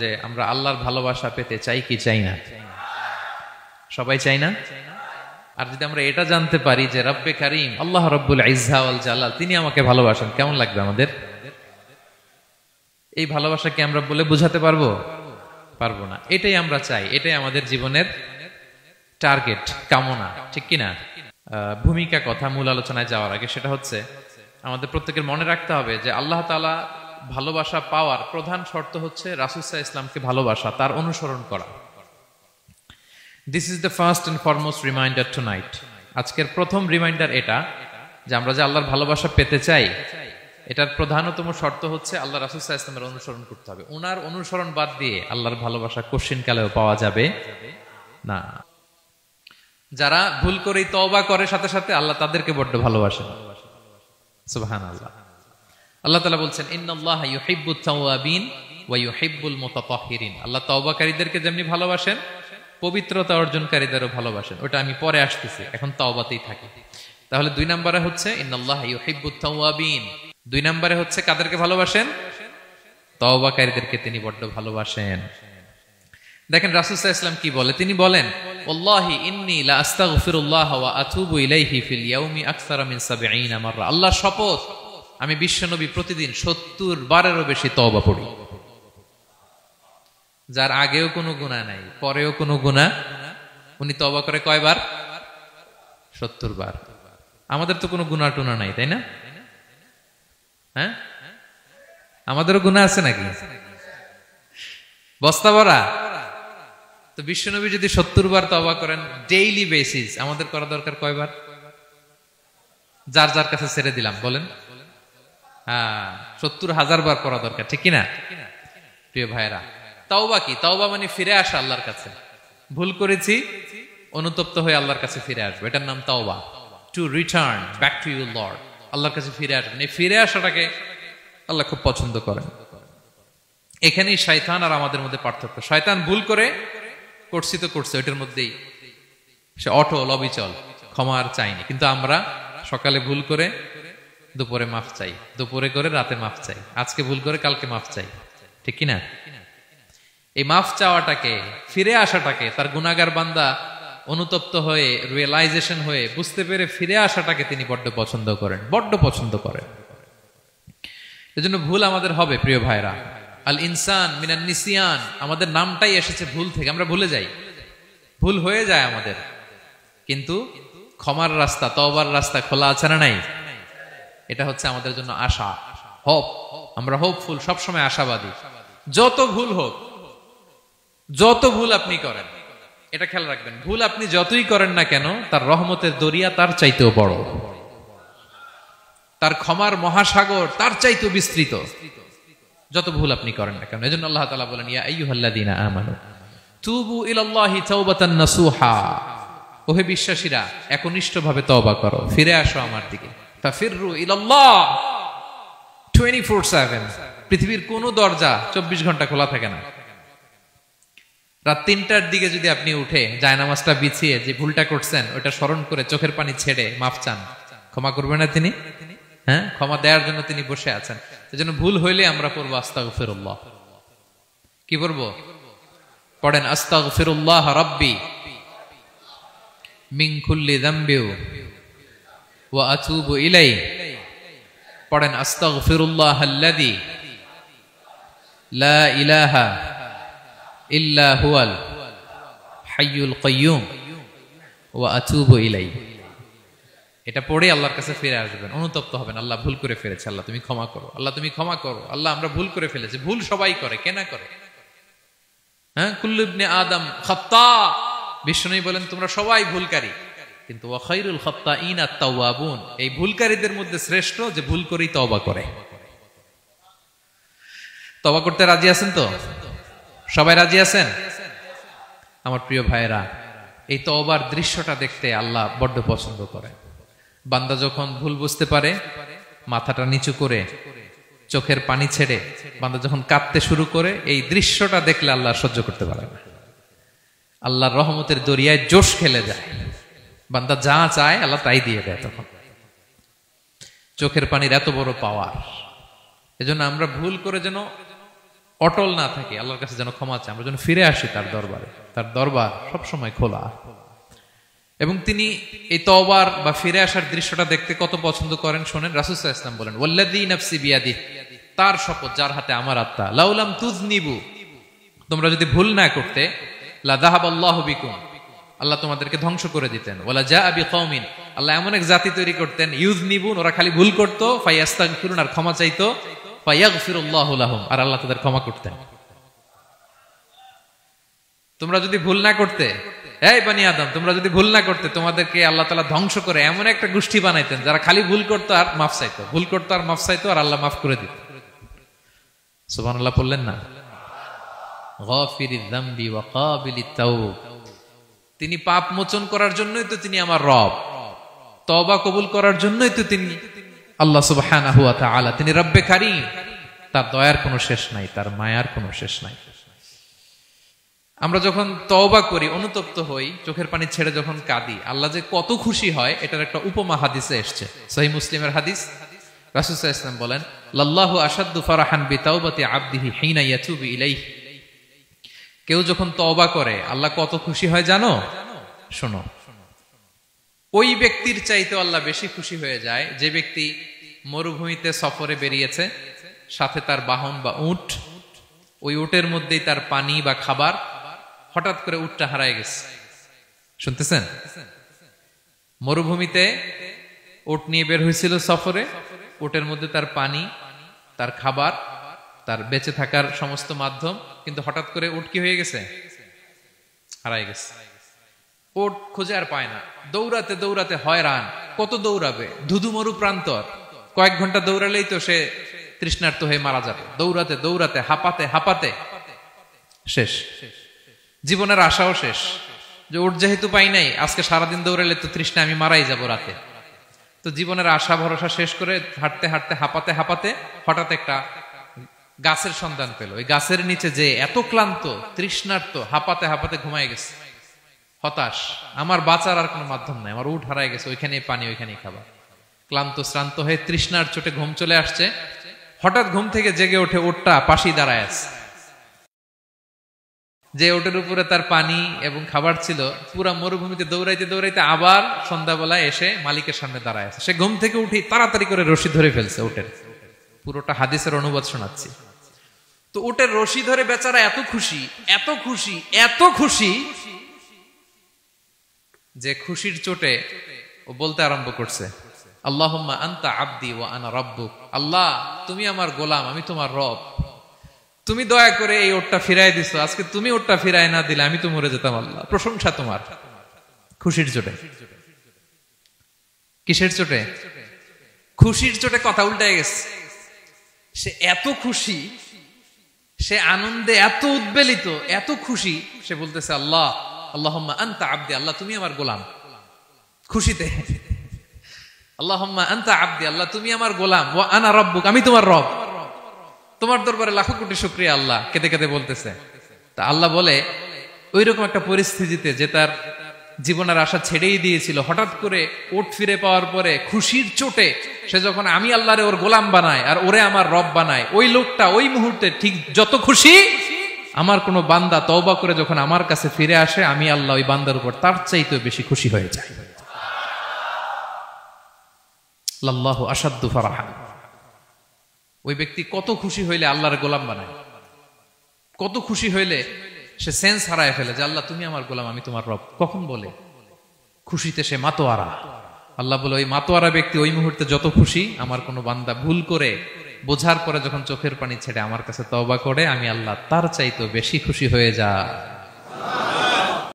যে আমরা আল্লাহর ভালোবাসা পেতে চাই কি চাই না? সবাই চাই না? আর যদি আমরা এটা জানতে পারি যে রব্বে কারীম আল্লাহ রব্বুল ইজ্জা ওয়াল জালাল তিনি আমাকে ভালোবাসেন, কেমন লাগবে আমাদের? এই ভালোবাসা কি আমরা বলে বোঝাতে পারবো? পারবো না। এটাই আমরা চাই, এটাই আমাদের জীবনের টার্গেট, কামনা, ঠিক কিনা? ভূমিকা কথা মূল আলোচনায় যাওয়ার আগে সেটা হচ্ছে আমাদের প্রত্যেকের মনে রাখতে হবে যে আল্লাহ তাআলা ভালোবাসা পাওয়ার প্রধান শর্ত হচ্ছে রাসূল সাল্লাল্লাহু আলাইহি ওয়াসাল্লামকে ভালোবাসা, তার অনুসরণ করা। This is the first and foremost reminder tonight. আজকের প্রথম রিমাইন্ডার এটা যে আমরা যে আল্লাহর ভালোবাসা পেতে চাই, এটার প্রধানতম শর্ত হচ্ছে আল্লাহ রাসূল সাল্লাল্লাহু আলাইহি ওয়াসাল্লামের অনুসরণ করতে হবে। ওনার অনুসরণ বাদ দিয়ে আল্লাহর ভালোবাসা কোশ্চিনকালেও পাওয়া যাবে না। যারা ভুল করেই তওবা করে সাথে সাথে আল্লাহ তাদেরকে বড্ড ভালোবাসেন। সুবহানাল্লাহ। আল্লাহ তাআলা বলছেন ইন্নাল্লাহা ইউহিব্বুত তাওয়াবিন ওয়া ইউহিব্বুল মুতাতাহহিরিন। আল্লাহ তওবাকারীদেরকে যেমনি ভালোবাসেন, পবিত্রতা অর্জনকারীদেরও ভালোবাসেন। ওটা আমি পরে আসতেছি, এখন তওবাতেই থাকি। তাহলে 2 নম্বরে হচ্ছে ইন্নাল্লাহা ইউহিব্বুত তাওয়াবিন। 2 নম্বরে হচ্ছে কাদেরকে ভালোবাসেন? তওবাকারীদেরকে তিনি বড্ড ভালোবাসেন। দেখেন রাসূল সাল্লাল্লাহু আলাইহি ওয়াসাল্লাম কি বলে, তিনি বলেন ওয়াল্লাহি ইন্নী লা আস্তাগফিরুল্লাহ ওয়া আতুবু ইলাইহি ফিল ইয়াউমি আকসারা মিন 70 মাররা। আল্লাহর শপথ, আমি বিশ্বনবী প্রতিদিন 70 বারেরও বেশি তওবা পড়ি। যার আগেও কোনো গুনাহ নাই, পরেও কোনো গুনাহ, উনি তওবা করে কয়বার? 70 বার। আমাদের তো কোনো গুনাহ টুনা নাই, তাই না? হ্যাঁ, আমাদেরও গুনাহ আছে নাকি? বস্তা ভরা। তো বিশ্বনবী যদি 70 বার তওবা করেন ডেইলি বেসিস, আমাদের করা দরকার কয়বার? যার যার কাছে ছেড়ে দিলাম, বলেন। 70,000 বার করা দরকার, ঠিক কিনা? প্রিয় ভাইরা, তাওবা কি? তাওবা মানে ফিরে আসা আল্লাহর কাছে। ভুল করেছি, অনুতপ্ত হয়ে আল্লাহর কাছে ফিরে আসবো, এটার নাম তাওবা। To return back to your Lord, আল্লাহর কাছে ফিরে আসবেন। এই ফিরে আসাটাকে আল্লাহ খুব পছন্দ করেন। এখানেই শয়তান আর আমাদের মধ্যে পার্থক্য। শয়তান ভুল করে করছি তো করছে, ওইটার মধ্যেই সে অটল অবিচল, ক্ষমা আর চাইনি। কিন্তু আমরা সকালে ভুল করে দুপুরে মাফ চাই, দুপুরে করে রাতে মাফ চাই, আজকে ভুল করে কালকে মাফ চাই, ঠিক কিনা? এই মাফ চাওয়াটাকে, ফিরে আসাটাকে, তার গুনাহগার বান্দা অনুতপ্ত হয়ে, রিয়েলাইজেশন হয়ে, বুঝতে পেরে ফিরে আসাটাকে তিনি বড্ড পছন্দ করেন, বড্ড পছন্দ করেন। এজন্য ভুল আমাদের হবে প্রিয় ভাইরা। আল ইনসান মিনান নিসিয়ান, আমাদের নামটাই এসেছে ভুল থেকে। আমরা ভুলে যাই, ভুল হয়ে যায় আমাদের, কিন্তু ক্ষমার রাস্তা, তওবার রাস্তা খোলা আছে না নাই? এটা হচ্ছে আমাদের জন্য আশা, হোপ। আমরা হোপফুল, সবসময় আশাবাদী। যত ভুল হোক, যত ভুল আপনি করেন, এটা খেয়াল রাখবেন, ভুল আপনি যতই করেন না কেন, তার রহমতের দরিয়া তার চাইতেও বড়, তার ক্ষমার মহাসাগর তার চাইতেও বিস্তৃত, যত ভুল আপনি করেন না কেন। এজন্য আল্লাহ তাআলা বলেন ইয়া আইয়ুহাল্লাযীনা আমানু তুবু ইলাল্লাহি তাওবাতান নাসুহা। ওহে বিশ্বাসীরা, একনিষ্ঠভাবে তওবা করো, ফিরে আসো আমার দিকে। ফাফিররু ইলাল্লাহ 24/7। পৃথিবীর কোনো দরজা 24 ঘন্টা খোলা থাকে না। রাত 3টার দিকে যদি আপনি উঠে জায়নামাজটা বিছিয়ে যে ভুলটা করছেন ওটা স্মরণ করে চোখের পানি ছেড়ে মাফ চান, ক্ষমা করবেন না তিনি? হ্যাঁ, ক্ষমা দেওয়ার জন্য তিনি বসে আছেন। এজন্য ভুল হইলে আমরা পড়বো আস্তাগফিরুল্লাহ। কি পড়বো? পড়েন আস্তাগফিরুল্লাহ রাব্বি মিন কুল্লি যামবি ওয়া আতুবু ইলাইহি। পড়েন আস্তাগফিরুল্লাহাল্লাযী লা ইলাহা ইল্লা হুয়াল হাইয়ুল কাইয়্যুম ওয়া আতুবু ইলাইহি। এটা পড়ে আল্লাহর কাছে ফিরে আসবেন, অনুতপ্ত হবেন, আল্লাহ ভুল করে ফেলেছে, আল্লাহ তুমি ক্ষমা করো, আল্লাহ তুমি ক্ষমা করো, আল্লাহ আমরা ভুল করে ফেলেছি। ভুল সবাই করে, কে না করে? হ্যাঁ, কুল্লু ইবনে আদম খাত্তা। বিষ্ণু বলেন তোমরা সবাই ভুলকারী, কিন্তু ওয়া খায়রুল খাত্তাইনা আত-তাওয়াবুন। এই ভুলকারীদের মধ্যে শ্রেষ্ঠ যে ভুল করেই তওবা করে। তওবা করতে রাজি আছেন তো? সবাই রাজি আছেন? আমার প্রিয় ভাইয়েরা, এই তওবার দৃশ্যটা দেখতে আল্লাহ বড্ড পছন্দ করে। বান্দা যখন ভুল বুঝতে পারে, মাথাটা নিচু করে চোখের পানি ছেড়ে বান্দা যখন কাঁদতে শুরু করে, এই দৃশ্যটা দেখলে আল্লাহ সহ্য করতে পারে না। আল্লাহর রহমতের দরিয়ায় জোশ খেলে যায়, বান্দা যা চায় আল্লাহ তাই দিয়ে দেয়। তখন চোখের পানির এত বড় পাওয়ার। এজন্য আমরা ভুল করে যেন অটল না থাকি, আল্লাহর কাছে যেন ক্ষমা চাই, আমরা যেন ফিরে আসি তার দরবারে। তার দরবার সবসময় খোলা। এবং তিনি এই তওবার বা ফিরে আসার দৃশ্যটা দেখতে কত পছন্দ করেন শোনেন। রাসূল সাল্লাল্লাহু আলাইহি ওয়াসাল্লাম বলেন, ওয়াল্লাযী নাফসি বিয়াদিহি, তার শপথ যার হাতে আমার আত্মা, লাউলাম তুযনিবু, তোমরা যদি ভুল না করতে, লা যাহাবাল্লাহু বিকুম, আল্লাহ তোমাদেরকে ধ্বংস করে দিতেন। ওয়ালা জাআ বিকওমিন, আল্লাহ এমন এক জাতি তৈরি করতেন, ইউযনিবুন, ওরা খালি ভুল করত, ফায়াস্তাগফিরুন, আর ক্ষমা চাইতো, ফায়াগফিরুল্লাহু লাহুম, আর আল্লাহ তাদের ক্ষমা করতেন। তোমরা যদি ভুল না করতে, এই বনি আদম, তোমরা যদি ভুল না করতে, তোমাদেরকে আল্লাহ তাআলা ধ্বংস করে এমন একটা গোষ্ঠী বানাইতেন যারা খালি ভুল করতো আর মাফ চাইতো, ভুল করতো আর মাফ চাইতো, আর আল্লাহ মাফ করে দিত। সুবহানাল্লাহ বললেন না? গাফিরিয যামবি ওয়া কাবিলিত তাওব, তিনি পাপ মোচন করার জন্যই তো তিনি আমার রব, তওবা কবুল করার জন্যই তো তিনি আল্লাহ সুবহানাহু ওয়া তাআলা, তিনি রব্বে কারীম। তার দয়ার কোনো শেষ নাই, তার মায়ার কোনো শেষ নাই। আমরা যখন তওবা করি, অনুতপ্ত হই, চোখের পানি ছেড়ে যখন কাঁদি, আল্লাহ যে কত খুশি হয় এটার একটা উপমা হাদিসে এসেছে, সহিহ মুসলিমের হাদিস। রাসূল সাল্লাল্লাহু আলাইহি ওয়াসাল্লাম বলেন, লাল্লাহু আশাদ্দু ফারাহান বিতাওবাতি আবদিহি হিনা ইয়াতুবু ইলাইহি, কেউ যখন তওবা করে আল্লাহ কত খুশি হয় জানো? শোনো, ওই ব্যক্তির চাইতে আল্লাহ বেশি খুশি হয়ে যায় যে ব্যক্তি মরুভূমিতে সফরে বেরিয়েছে, সাথে তার বাহন বা উট, ওই উটের মধ্যেই তার পানি বা খাবার, হঠাৎ করে উটটা হারায় গেছে। শুনতেছেন? মরুভূমিতে উট নিয়ে বের হয়েছিল সফরে, উটের মধ্যে তার পানি, তার খাবার, তার বেঁচে থাকার সমস্ত মাধ্যম, কিন্তু হঠাৎ করে উট কি হয়ে গেছে? হারায় গেছে। উট খুঁজে আর পায় না, দৌড়াতে দৌড়াতে হয়রান। কত দৌড়াবে? ধুধু মরু প্রান্তর, কয়েক ঘন্টা দৌড়ালেই তো সে তৃষ্ণার্ত হয়ে মারা যাবে। দৌড়াতে দৌড়াতে হাঁপাতে হাঁপাতে শেষ, জীবনের আশাও শেষ, যে উট যেহেতু পাই নাই, আজকে সারাদিন দৌড়ালে তো তৃষ্ণা আমি মারাই যাব রাতে। তো জীবনের আশা ভরসা শেষ করে হাঁটতে হাঁটতে হাঁপাতে হাঁপাতে হঠাৎ একটা গাছের সন্ধান পেল। ওই গাছের নিচে যে এত ক্লান্ত, তৃষ্ণার্ত, হাঁপাতে হাঁপাতে ঘুমায় গেছে, হতাশ, আমার বাঁচার আর কোনো মাধ্যম নাই, আমার উট হারায় গেছে, ওইখানেই পানি, ওইখানেই খাবার। ক্লান্ত শ্রান্ত হয়ে তৃষ্ণার চোটে ঘুম চলে আসছে। হঠাৎ ঘুম থেকে জেগে ওঠে, উটটা পাশি দাঁড়ায় আছে। যে ওটের উপরে তার পানি এবং খাবার ছিল, পুরা মরুভূমিতে দৌড়াইতে দৌড়াইতে আবার সন্ধ্যাবেলায় এসে মালিকের সামনে দাঁড়ায় আছে। সে ঘুম থেকে উঠে তাড়াতাড়ি করে রশি ধরে ফেলছে উটের। পুরোটা হাদিসের অনুবাদ শোনাচ্ছি। তো উটের রশি ধরে বেচারা এত খুশি, এত খুশি, এত খুশি, যে খুশির চোটে ও বলতে আরম্ভ করছে, আল্লাহুম্মা আনতা আবদি ওয়া আনা রাব্বুক, আল্লাহ তুমি আমার গোলাম, আমি তোমার রব, তুমি দয়া করে এই ওটটা ফিরায় দিছো, আজকে তুমি ওটটা ফিরায় না দিলে আমি তো মরে যেতাম। আল্লাহ প্রশংসা তোমার। খুশির চোটে। কিসের চোটে? খুশির চোটে কথা উল্টায় গেছে। সে এত খুশি, সে আনন্দে এত উদ্বেলিত, এত খুশি, সে বলতেছে আল্লাহ, আল্লাহুম্মা আনতা আবদি, আল্লাহ তুমি আমার গোলাম। খুশিতে আল্লাহুম্মা আনতা আবদি, আল্লাহ তুমি আমার গোলাম, ওয়া আনা রাব্বুক, আমি তোমার রব, তোমার দরবারে লাখো কোটি শুকরিয়া। আল্লাহ কেঁদে কেঁদে বলতেছে। তা আল্লাহ বলে, ওইরকম একটা পরিস্থিতিতে যে তার জীবনের আশা ছেড়েই দিয়েছিল, হঠাৎ করে উট ফিরে পাওয়ার পরে খুশির চোটে সে যখন আমি আল্লাহরে ওর গোলাম বানায় আর ওরে আমার রব বানায়, ওই লোকটা ওই মুহূর্তে ঠিক যত খুশি, আমার কোন বান্দা তওবা করে যখন আমার কাছে ফিরে আসে, আমি আল্লাহ ওই বান্দার উপর তার চাইতে বেশি খুশি হয়ে যায়। লাল্লাহু আশাদ্দু ফারাহান। ওই ব্যক্তি কত খুশি হইলে আল্লাহর গোলাম বানায়, কত খুশি হইলে সে সেন্স হারায় ফেলে যে আল্লাহ তুমি আমার গোলাম, আমি তোমার রব। কখন বলে? খুশিতে সে মাতোয়ারা। আল্লাহ বলে, ওই মাতোয়ারা ব্যক্তি ওই মুহূর্তে যত খুশি, আমার কোনো বান্দা ভুল করে বোঝার পরে যখন চোখের পানি ছেড়ে আমার কাছে তওবা করে, আমি আল্লাহ তার চাইতে বেশি খুশি হয়ে যায়।